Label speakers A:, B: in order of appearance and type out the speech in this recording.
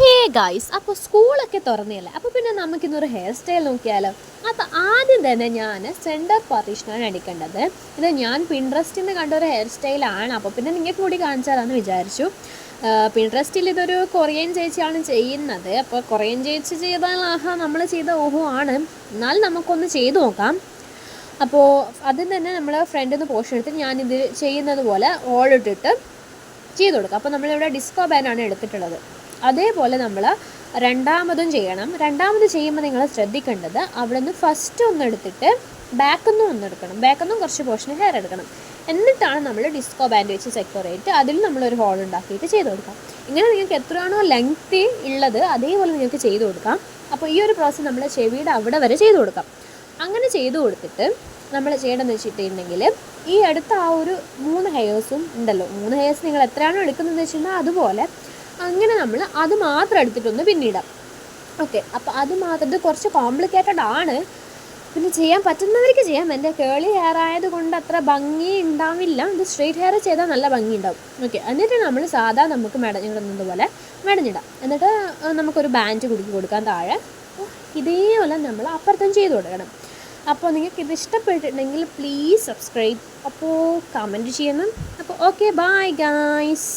A: Hey guys, അപ്പോൾ സ്കൂളൊക്കെ തുറന്നില്ല. അപ്പോൾ പിന്നെ നമുക്കിന്നൊരു ഹെയർ സ്റ്റൈൽ നോക്കിയാലോ. അപ്പോൾ ആദ്യം തന്നെ ഞാൻ സെൻറ്റർ പാർട്ടീഷനാണ് എടുക്കേണ്ടത്. ഇത് ഞാൻ പിൻട്രസ്റ്റിൽ നിന്ന് കണ്ട ഒരു ഹെയർ സ്റ്റൈലാണ്. അപ്പോൾ പിന്നെ നിങ്ങൾക്ക് കൂടി കാണിച്ചാലാന്ന് വിചാരിച്ചു. പിൻട്രസ്റ്റിൽ ഇതൊരു കൊറിയൻ ചേച്ചിയാണ് ചെയ്യുന്നത്. അപ്പോൾ കൊറിയൻ ചേച്ചി ചെയ്താൽ നമ്മൾ ചെയ്ത ഓഹോ ആണ്. എന്നാൽ നമുക്കൊന്ന് ചെയ്തു നോക്കാം. അപ്പോൾ അതിൽ തന്നെ നമ്മൾ ഫ്രണ്ടിൽ നിന്ന് പോർഷൻ എടുത്ത് ഞാനിത് ചെയ്യുന്നത് പോലെ ഓളിട്ടിട്ട് ചെയ്ത് കൊടുക്കാം. അപ്പോൾ നമ്മളിവിടെ ഡിസ്കോ ബാൻഡാണ് എടുത്തിട്ടുള്ളത്. അതേപോലെ നമ്മൾ രണ്ടാമതും ചെയ്യണം. രണ്ടാമത് ചെയ്യുമ്പോൾ നിങ്ങൾ ശ്രദ്ധിക്കേണ്ടത് അവിടെ നിന്ന് ഫസ്റ്റ് ഒന്നെടുത്തിട്ട് ബാക്കിൽ ഒന്നെടുക്കണം. ബാക്കിൽ നിന്നും കുറച്ച് പോർഷൻ ഹെയർ എടുക്കണം. എന്നിട്ടാണ് നമ്മൾ ഡിസ്കോ ബാൻഡ് വെച്ച് സെക്യൂറേറ്റ് അതിൽ നമ്മളൊരു ഹോൾ ഉണ്ടാക്കിയിട്ട് ചെയ്ത് കൊടുക്കാം. ഇങ്ങനെ നിങ്ങൾക്ക് എത്രയാണോ ലെങ്തി ഉള്ളത് അതേപോലെ നിങ്ങൾക്ക് ചെയ്ത് കൊടുക്കാം. അപ്പോൾ ഈ ഒരു പ്രോസസ്സ് നമ്മൾ ചെവിയുടെ അവിടെ വരെ ചെയ്ത് കൊടുക്കാം. അങ്ങനെ ചെയ്ത് കൊടുത്തിട്ട് നമ്മൾ ചെയ്യണമെന്ന് വെച്ചിട്ടുണ്ടെങ്കിൽ ഈ അടുത്ത ആ ഒരു 3 ഹെയർസും ഉണ്ടല്ലോ, 3 ഹെയർസ് നിങ്ങൾ എത്രയാണോ എടുക്കുന്നതെന്ന് വെച്ചിട്ടുണ്ടെങ്കിൽ അതുപോലെ അങ്ങനെ നമ്മൾ അത് മാത്രം എടുത്തിട്ടൊന്ന് പിന്നിടാം. ഓക്കെ, അപ്പോൾ അത് മാത്രം ഇത് കുറച്ച് കോംപ്ലിക്കേറ്റഡ് ആണ്. പിന്നെ ചെയ്യാൻ പറ്റുന്നവർക്ക് ചെയ്യാം. എൻ്റെ കേളി ഹെയർ ആയതുകൊണ്ട് അത്ര ഭംഗി ഉണ്ടാവില്ല. ഇത് സ്ട്രെയിറ്റ് ഹെയർ ചെയ്താൽ നല്ല ഭംഗി ഉണ്ടാവും. ഓക്കെ, എന്നിട്ട് നമ്മൾ സാധാ നമുക്ക് മെടഞ്ഞിടുന്നത് പോലെ മെടഞ്ഞിടാം. എന്നിട്ട് നമുക്കൊരു ബാൻഡ് കുടുക്കി കൊടുക്കാൻ താഴെ. ഇതേപോലെ നമ്മൾ അപ്പുറത്തും ചെയ്ത് കൊടുക്കണം. അപ്പോൾ നിങ്ങൾക്ക് ഇത് ഇഷ്ടപ്പെട്ടിട്ടുണ്ടെങ്കിൽ പ്ലീസ് സബ്സ്ക്രൈബ്. അപ്പോൾ കമൻറ്റ് ചെയ്യണം. അപ്പോൾ ഓക്കെ, ബൈ ഗായ്സ്.